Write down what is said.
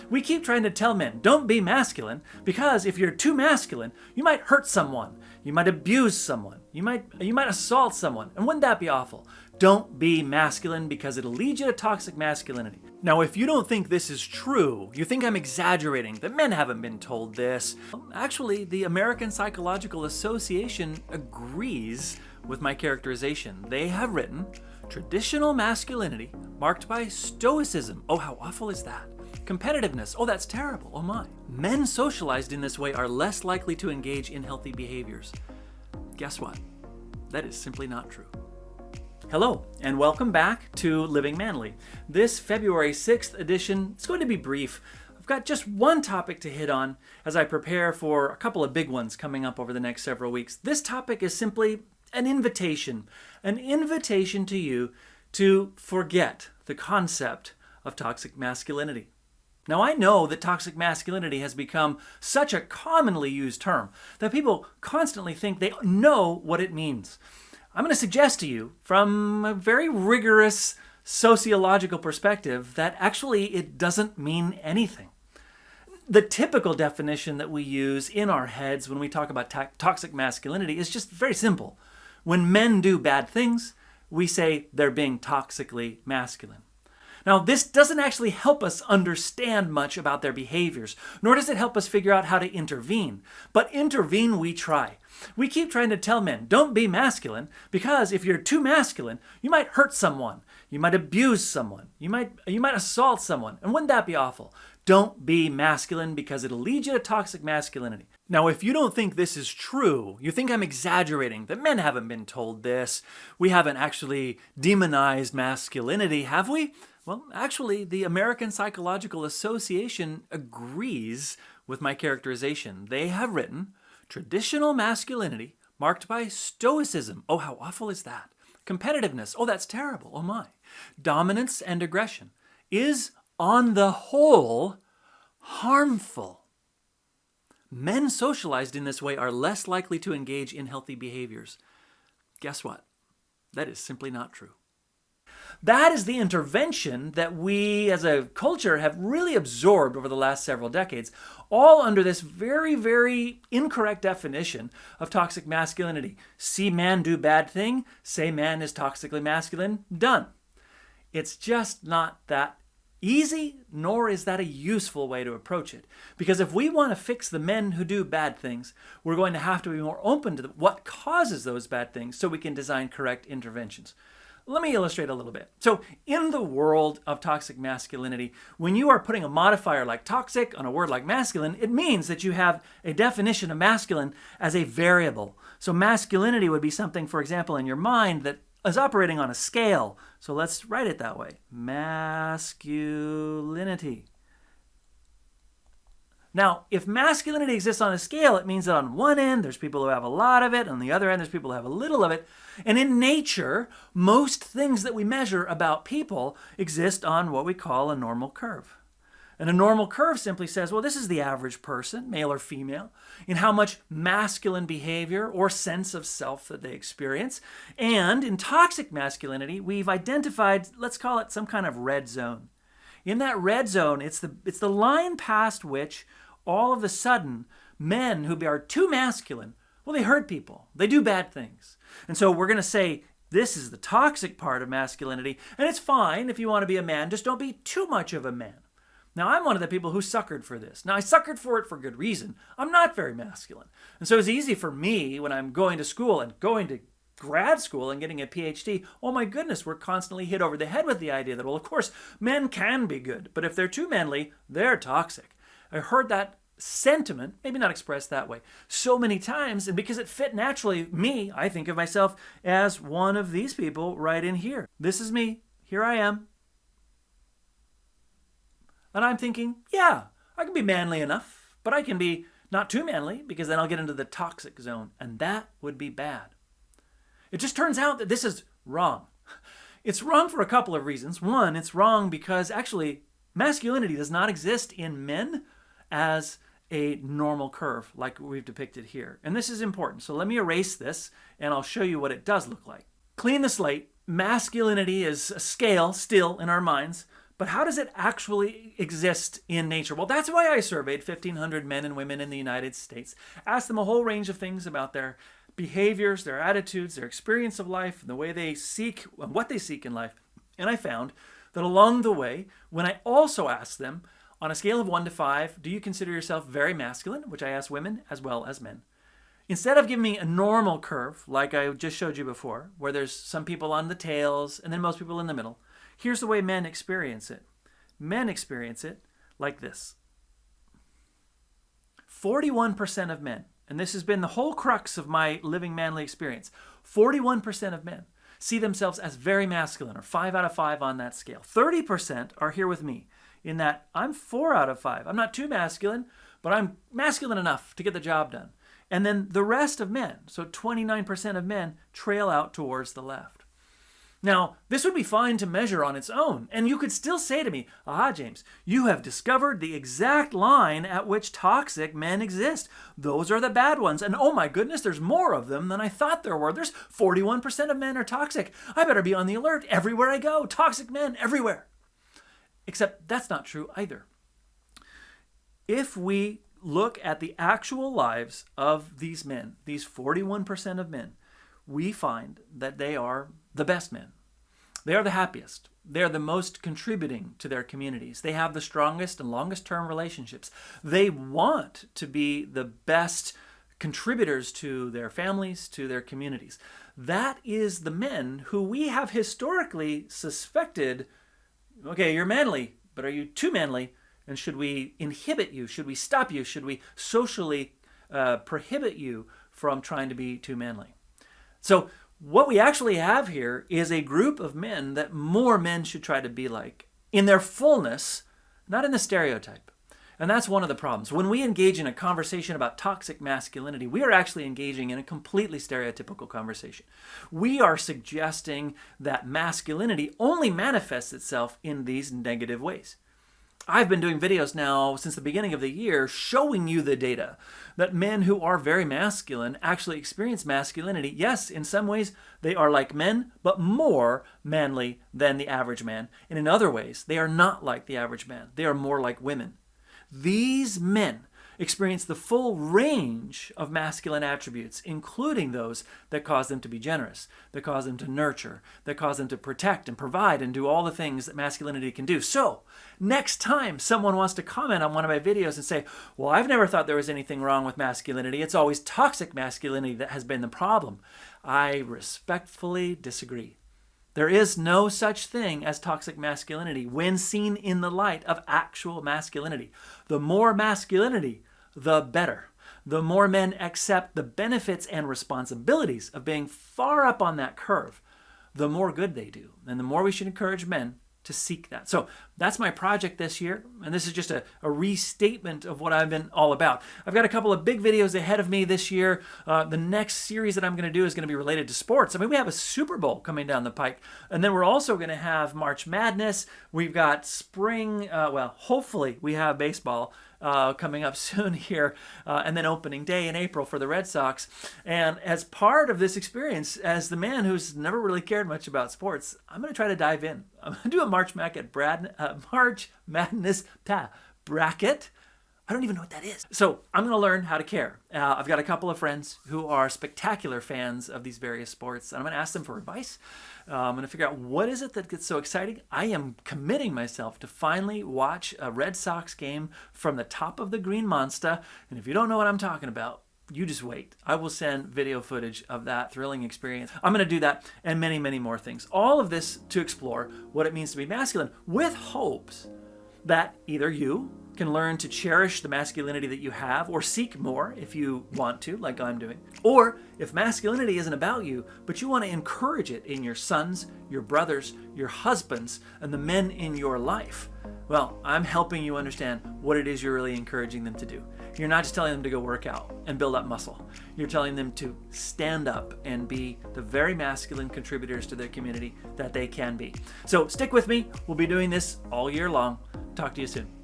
We keep trying to tell men, don't be masculine, because if you're too masculine, you might hurt someone, you might abuse someone, you might assault someone, and wouldn't that be awful? Don't be masculine because it'll lead you to toxic masculinity. Now, if you don't think this is true, you think I'm exaggerating, that men haven't been told this, actually, the American Psychological Association agrees with my characterization. They have written, traditional masculinity marked by stoicism. Oh, how awful is that? Competitiveness. Oh, that's terrible. Oh my. Men socialized in this way are less likely to engage in healthy behaviors. Guess what? That is simply not true. Hello, and welcome back to Living Manly. This February 6th edition is going to be brief. I've got just one topic to hit on as I prepare for a couple of big ones coming up over the next several weeks. This topic is simply an invitation to you to forget the concept of toxic masculinity. Now, I know that toxic masculinity has become such a commonly used term that people constantly think they know what it means. I'm going to suggest to you from a very rigorous sociological perspective that actually it doesn't mean anything. The typical definition that we use in our heads when we talk about toxic masculinity is just very simple. When men do bad things, we say they're being toxically masculine. Now, this doesn't actually help us understand much about their behaviors, nor does it help us figure out how to intervene. But intervene we try. We keep trying to tell men, don't be masculine, because if you're too masculine, you might hurt someone, you might abuse someone, you might assault someone, and wouldn't that be awful? Don't be masculine because it'll lead you to toxic masculinity. Now, if you don't think this is true, you think I'm exaggerating, that men haven't been told this, we haven't actually demonized masculinity, have we? Well, actually, the American Psychological Association agrees with my characterization. They have written, traditional masculinity marked by stoicism. Oh, how awful is that? Competitiveness. Oh, that's terrible. Oh my. Dominance and aggression is, on the whole, harmful. Men socialized in this way are less likely to engage in healthy behaviors. Guess what? That is simply not true. That is the intervention that we as a culture have really absorbed over the last several decades, all under this very, very incorrect definition of toxic masculinity. See man do bad thing, say man is toxically masculine, done. It's just not that easy, nor is that a useful way to approach it. Because if we want to fix the men who do bad things, we're going to have to be more open to what causes those bad things so we can design correct interventions. Let me illustrate a little bit. So in the world of toxic masculinity, when you are putting a modifier like toxic on a word like masculine, it means that you have a definition of masculine as a variable. So masculinity would be something, for example, in your mind that is operating on a scale. So let's write it that way. Masculinity. Now, if masculinity exists on a scale, it means that on one end, there's people who have a lot of it. On the other end, there's people who have a little of it. And in nature, most things that we measure about people exist on what we call a normal curve. And a normal curve simply says, well, this is the average person, male or female, in how much masculine behavior or sense of self that they experience. And in toxic masculinity, we've identified, let's call it some kind of red zone. In that red zone, it's the line past which all of a sudden men who are too masculine, well, they hurt people. They do bad things. And so we're going to say this is the toxic part of masculinity, and it's fine if you want to be a man, just don't be too much of a man. Now, I'm one of the people who suckered for this. Now, I suckered for it for good reason. I'm not very masculine. And so it's easy for me when I'm going to school and going to grad school and getting a PhD, oh my goodness, we're constantly hit over the head with the idea that, well, of course, men can be good, but if they're too manly, they're toxic. I heard that sentiment, maybe not expressed that way, so many times, and because it fit naturally me, I think of myself as one of these people right in here. This is me. Here I am. And I'm thinking, yeah, I can be manly enough, but I can be not too manly because then I'll get into the toxic zone, and that would be bad. It just turns out that this is wrong. It's wrong for a couple of reasons. One, it's wrong because actually masculinity does not exist in men as a normal curve like we've depicted here. And this is important. So let me erase this and I'll show you what it does look like. Clean the slate. Masculinity is a scale still in our minds, But how does it actually exist in nature? Well, that's why I surveyed 1,500 men and women in the United States, asked them a whole range of things about their behaviors, their attitudes, their experience of life, and the way they seek, what they seek in life. And I found that along the way, when I also asked them, on a scale of 1 to 5, do you consider yourself very masculine, which I asked women as well as men, instead of giving me a normal curve, like I just showed you before, where there's some people on the tails and then most people in the middle, here's the way men experience it. Men experience it like this. 41% of men, and this has been the whole crux of my living manly experience, 41% of men see themselves as very masculine, or 5 out of 5 on that scale. 30% are here with me in that I'm 4 out of 5. I'm not too masculine, but I'm masculine enough to get the job done. And then the rest of men, so 29% of men, trail out towards the left. Now, this would be fine to measure on its own, and you could still say to me, aha, James, you have discovered the exact line at which toxic men exist. Those are the bad ones, and oh my goodness, there's more of them than I thought there were. There's 41% of men are toxic. I better be on the alert everywhere I go. Toxic men everywhere. Except that's not true either. If we look at the actual lives of these men, these 41% of men, we find that they are the best men. They are the happiest. They are the most contributing to their communities. They have the strongest and longest term relationships. They want to be the best contributors to their families, to their communities. That is the men who we have historically suspected, okay, you're manly, but are you too manly? And should we inhibit you? Should we stop you? Should we socially prohibit you from trying to be too manly? So what we actually have here is a group of men that more men should try to be like in their fullness, not in the stereotype. And that's one of the problems. When we engage in a conversation about toxic masculinity, we are actually engaging in a completely stereotypical conversation. We are suggesting that masculinity only manifests itself in these negative ways. I've been doing videos now since the beginning of the year showing you the data that men who are very masculine actually experience masculinity. Yes, in some ways they are like men, but more manly than the average man. And in other ways, they are not like the average man. They are more like women. These men experience the full range of masculine attributes, including those that cause them to be generous, that cause them to nurture, that cause them to protect and provide and do all the things that masculinity can do. So, next time someone wants to comment on one of my videos and say, well, I've never thought there was anything wrong with masculinity. It's always toxic masculinity that has been the problem. I respectfully disagree. There is no such thing as toxic masculinity when seen in the light of actual masculinity. The more masculinity, the better. The more men accept the benefits and responsibilities of being far up on that curve, the more good they do. And the more we should encourage men to seek that. So that's my project this year. And this is just a restatement of what I've been all about. I've got a couple of big videos ahead of me this year. The next series that I'm going to do is going to be related to sports. I mean, we have a Super Bowl coming down the pike. And then we're also going to have March Madness. We've got spring, hopefully we have baseball coming up soon here, and then opening day in April for the Red Sox. And as part of this experience, as the man who's never really cared much about sports, I'm going to try to dive in. I'm going to do a March Madness bracket. I don't even know what that is. So I'm going to learn how to care. I've got a couple of friends who are spectacular fans of these various sports, and I'm going to ask them for advice. I'm going to figure out what is it that gets so exciting. I am committing myself to finally watch a Red Sox game from the top of the Green Monster. And if you don't know what I'm talking about, you just wait. I will send video footage of that thrilling experience. I'm going to do that and many, many more things. All of this to explore what it means to be masculine with hopes that either you can learn to cherish the masculinity that you have or seek more if you want to, like I'm doing. Or if masculinity isn't about you, but you want to encourage it in your sons, your brothers, your husbands, and the men in your life, well, I'm helping you understand what it is you're really encouraging them to do. You're not just telling them to go work out and build up muscle. You're telling them to stand up and be the very masculine contributors to their community that they can be. So stick with me. We'll be doing this all year long. Talk to you soon.